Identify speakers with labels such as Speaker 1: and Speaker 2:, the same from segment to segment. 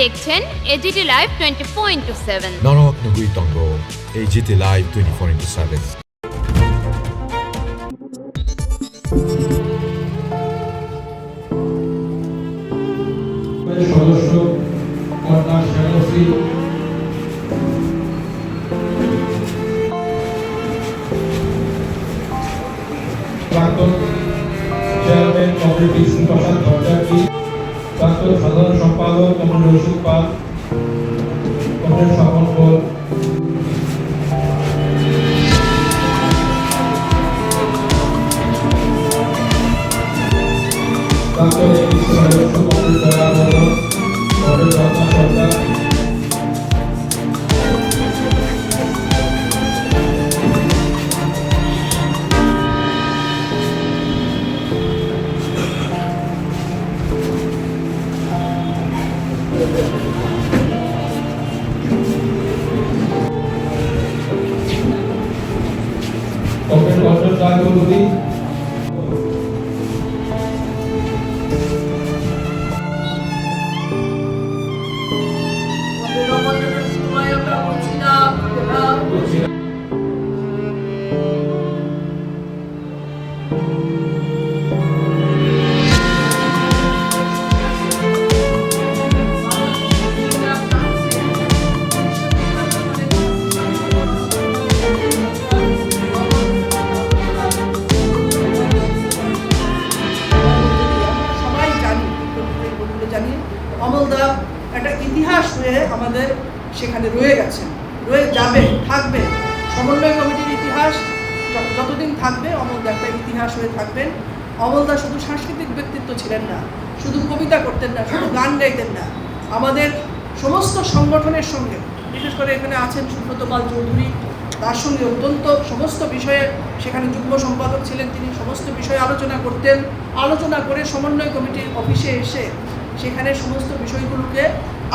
Speaker 1: দেখছেন AGT live 24/7
Speaker 2: 99.7 AGT live 24/7।
Speaker 3: সদস্য কন্যা শ্যামশ্রী প্রাক্তন চেয়ারম্যান কমিটি শ্রীপ্রসাদ ভট্টাচার্য, প্রাক্তন সাধারণ সম্পাদক কমরেড রশিদ পাল, কমরেড স্বপন গোল, প্রাক্তন সদস্য কমরেড দয়া বর্মন, কমরেড রত্না সরকার, কমরেড রঞ্জন রায় চৌধুরী,
Speaker 4: অমলদা একটা ইতিহাস হয়ে আমাদের সেখানে রয়ে গেছে, রয়ে যাবে, থাকবে। সমন্বয় কমিটির ইতিহাস যতদিন থাকবে অমলদা একটা ইতিহাস হয়ে থাকবেন। অমলদা শুধু সাংস্কৃতিক ব্যক্তিত্ব ছিলেন না, শুধু কবিতা করতেন না, শুধু গান গাইতেন না, আমাদের সমস্ত সংগঠনের সঙ্গে, বিশেষ করে এখানে আছেন সুব্রত পাল চৌধুরী, তার সঙ্গে অত্যন্ত সমস্ত বিষয়ে, সেখানে যুগ্ম সম্পাদক ছিলেন তিনি, সমস্ত বিষয়ে আলোচনা করতেন। আলোচনা করে সমন্বয় কমিটির অফিসে এসে সেখানে সমস্ত বিষয়গুলোকে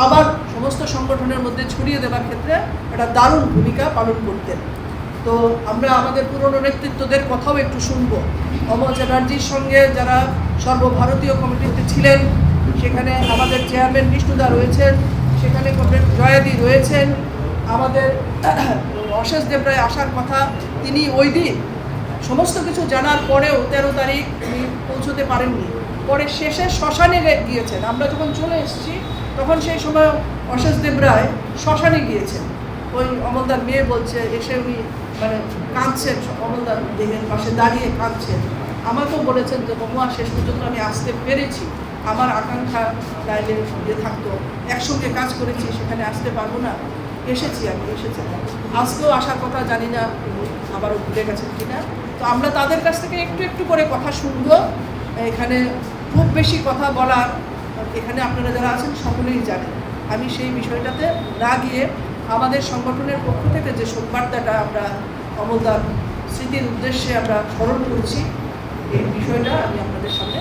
Speaker 4: আবার সমস্ত সংগঠনের মধ্যে ছড়িয়ে দেওয়ার ক্ষেত্রে একটা দারুণ ভূমিকা পালন করতেন। তো আমরা আমাদের পুরনো নেতৃত্বদের কথাও একটু শুনবো। অমল চ্যাটার্জির সঙ্গে যারা সর্বভারতীয় কমিটিতে ছিলেন, সেখানে আমাদের চেয়ারম্যান বিষ্ণুদা রয়েছেন, সেখানে কমরেড জয়াদি রয়েছেন, আমাদের অশেষ দেবরায় আসার কথা, তিনি ওই দিন সমস্ত কিছু জানার পরেও 13 তারিখ উনি পৌঁছতে পারেননি, পরে শেষে শ্মশানে গিয়েছেন। আমরা যখন চলে এসেছি তখন সেই সময় অশেষ দেবরায় শ্মশানে গিয়েছেন। ওই অমলদার মেয়ে বলছে, এসে উনি মানে কাঁদছেন, অমলদার দেহের পাশে দাঁড়িয়ে কাঁদছেন। আমাকেও বলেছেন যে বমুয়া শেষ পর্যন্ত আমি আসতে পেরেছি, আমার আকাঙ্ক্ষা লাইলে থাকতো, একসঙ্গে কাজ করেছি, সেখানে আসতে পারবো না, এসেছি, আমি এসেছি। আজকেও আসার কথা, জানি না আবারও ভুলে গেছেন কিনা। তো আমরা তাদের কাছ থেকে একটু একটু করে কথা শুনবো। এখানে খুব বেশি কথা বলার, এখানে আপনারা যারা আছেন সকলেই জানেন। আমি সেই বিষয়টাতে না গিয়ে আমাদের সংগঠনের পক্ষ থেকে যে শোকবার্তাটা আমরা অমলদার স্মৃতির উদ্দেশ্যে আমরা স্মরণ করছি, এই বিষয়টা আমি আপনাদের সামনে